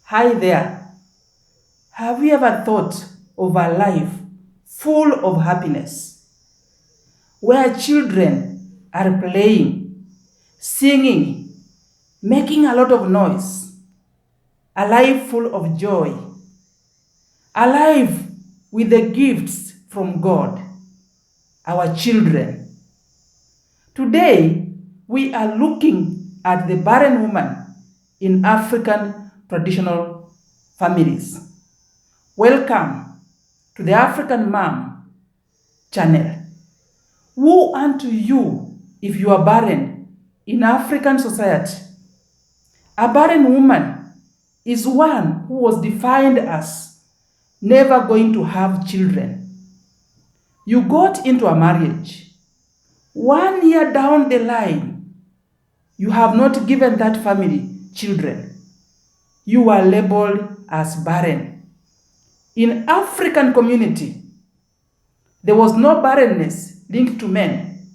Hi there. Have you ever thought of a life full of happiness, where children are playing, singing, making a lot of noise, a life full of joy, a life with the gifts from God, our children? Today, we are looking at the barren woman in African traditional families. Welcome to the African Mom channel. Woe unto you if you are barren in African society. A barren woman is one who was defined as never going to have children. You got into a marriage. 1 year down the line, you have not given that family children. You are labeled as barren. In African community, there was no barrenness linked to men.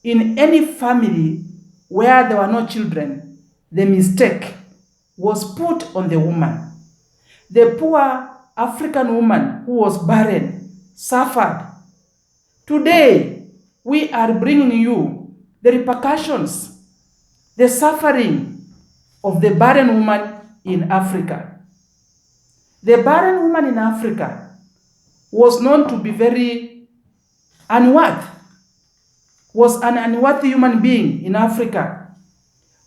In any family where there were no children, the mistake was put on the woman. The poor African woman who was barren suffered. Today, we are bringing you the repercussions, the suffering of the barren woman in Africa. The barren woman in Africa was known to be very unworthy, was an unworthy human being in Africa.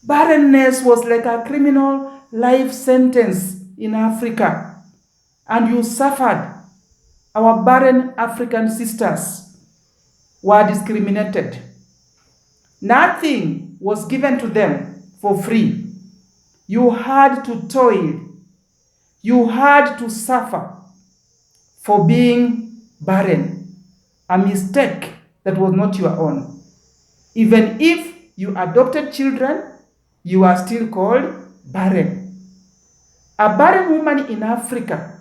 Barrenness was like a criminal life sentence in Africa, and you suffered. Our barren African sisters were discriminated. Nothing was given to them for free. You had to toil. You had to suffer for being barren, a mistake that was not your own. Even if you adopted children, you are still called barren. A barren woman in Africa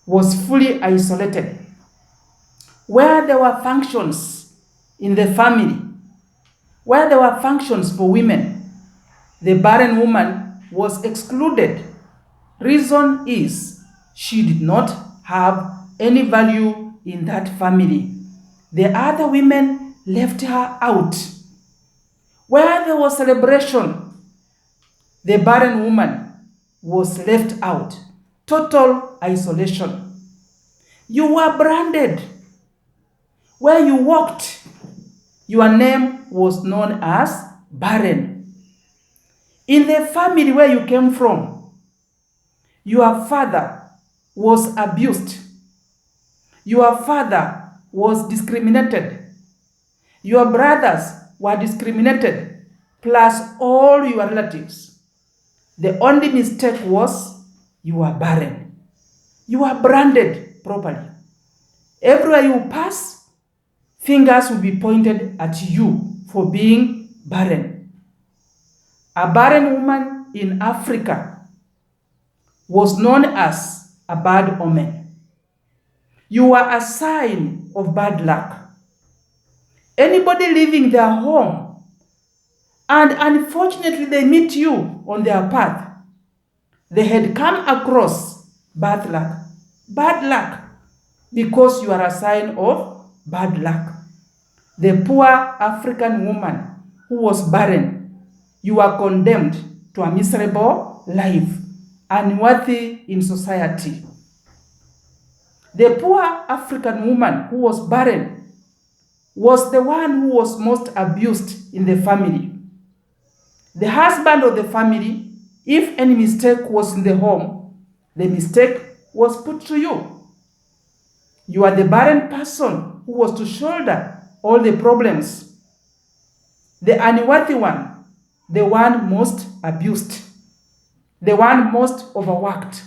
was fully isolated. Where there were functions in the family, where there were functions for women, the barren woman was excluded. Reason is she did not have any value in that family. The other women left her out. Where there was celebration, the barren woman was left out. Total isolation. You were branded. Where you walked, your name was known as barren. In the family where you came from, your father was abused. Your father was discriminated. Your brothers were discriminated, plus all your relatives. The only mistake was you were barren. You were branded properly. Everywhere you pass, fingers will be pointed at you for being barren. A barren woman in Africa was known as a bad omen. You were a sign of bad luck. Anybody leaving their home, and unfortunately they meet you on their path, they had come across bad luck. Bad luck, because you are a sign of bad luck. The poor African woman who was barren, you are condemned to a miserable life, unworthy in society. The poor African woman who was barren was the one who was most abused in the family. The husband of the family, if any mistake was in the home, the mistake was put to you. You are the barren person who was to shoulder all the problems. The unworthy one, the one most abused, the one most overworked.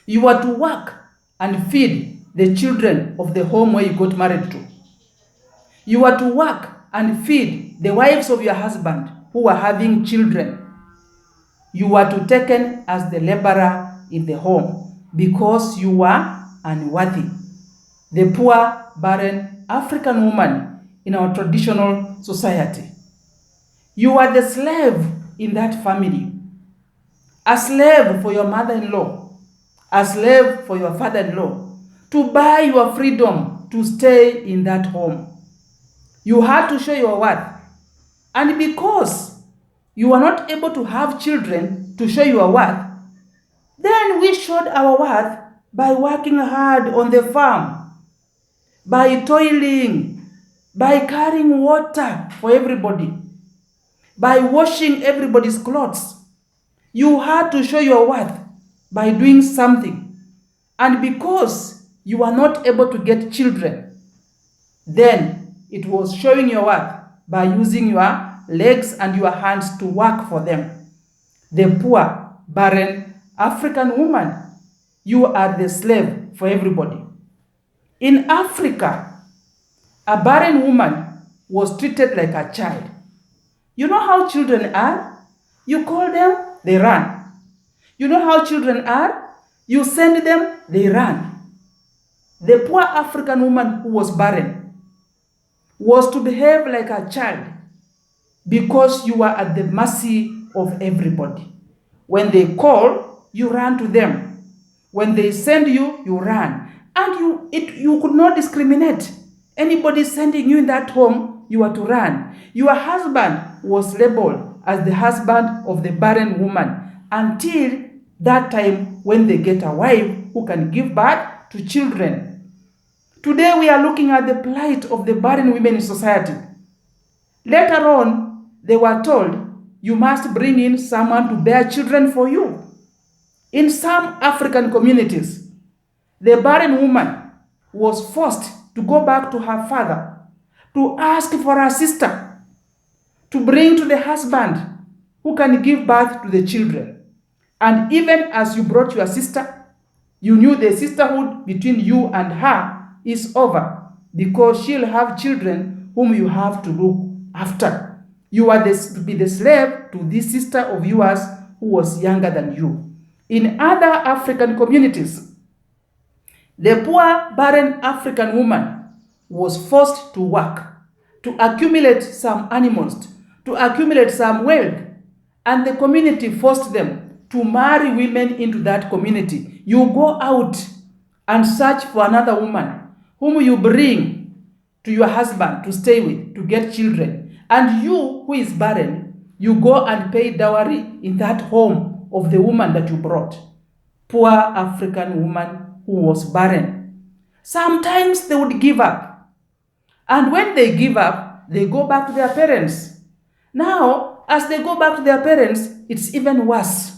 You are to work and feed the children of the home where you got married to. You are to work and feed the wives of your husband who are having children. You are to be taken as the laborer in the home because you are unworthy. The poor, barren African woman in our traditional society. You are the slave in that family. a slave for your mother-in-law, a slave for your father-in-law, to buy your freedom to stay in that home. You had to show your worth. And because you were not able to have children to show your worth, then we showed our worth by working hard on the farm, by toiling, by carrying water for everybody, by washing everybody's clothes. You had to show your worth by doing something. And because you were not able to get children, then it was showing your worth by using your legs and your hands to work for them. The poor, barren African woman, you are the slave for everybody. In Africa, a barren woman was treated like a child. You know how children are? You call them, they run. You know how children are? You send them, they run. The poor African woman who was barren was to behave like a child because you were at the mercy of everybody. When they call, you run to them. When they send you, you run. And you could not discriminate. Anybody sending you in that home, you are to run. Your husband was labeled as the husband of the barren woman until that time when they get a wife who can give birth to children. Today we are looking at the plight of the barren women in society. Later on, they were told, you must bring in someone to bear children for you. In some African communities, the barren woman was forced to go back to her father to ask for a sister to bring to the husband who can give birth to the children. And even as you brought your sister, you knew the sisterhood between you and her is over because she'll have children whom you have to look after. You are to be the slave to this sister of yours who was younger than you. In other African communities, the poor, barren African woman was forced to work, to accumulate some animals, to accumulate some wealth, and the community forced them to marry women into that community. You go out and search for another woman whom you bring to your husband to stay with, to get children. And you, who is barren, you go and pay dowry in that home of the woman that you brought. Poor African woman who was barren. Sometimes they would give up. And when they give up, they go back to their parents. Now, as they go back to their parents, it's even worse.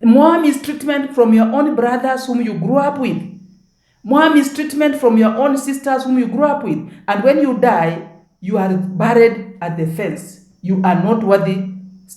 More mistreatment from your own brothers whom you grew up with. More mistreatment from your own sisters whom you grew up with. And when you die, you are buried at the fence. You are not worthy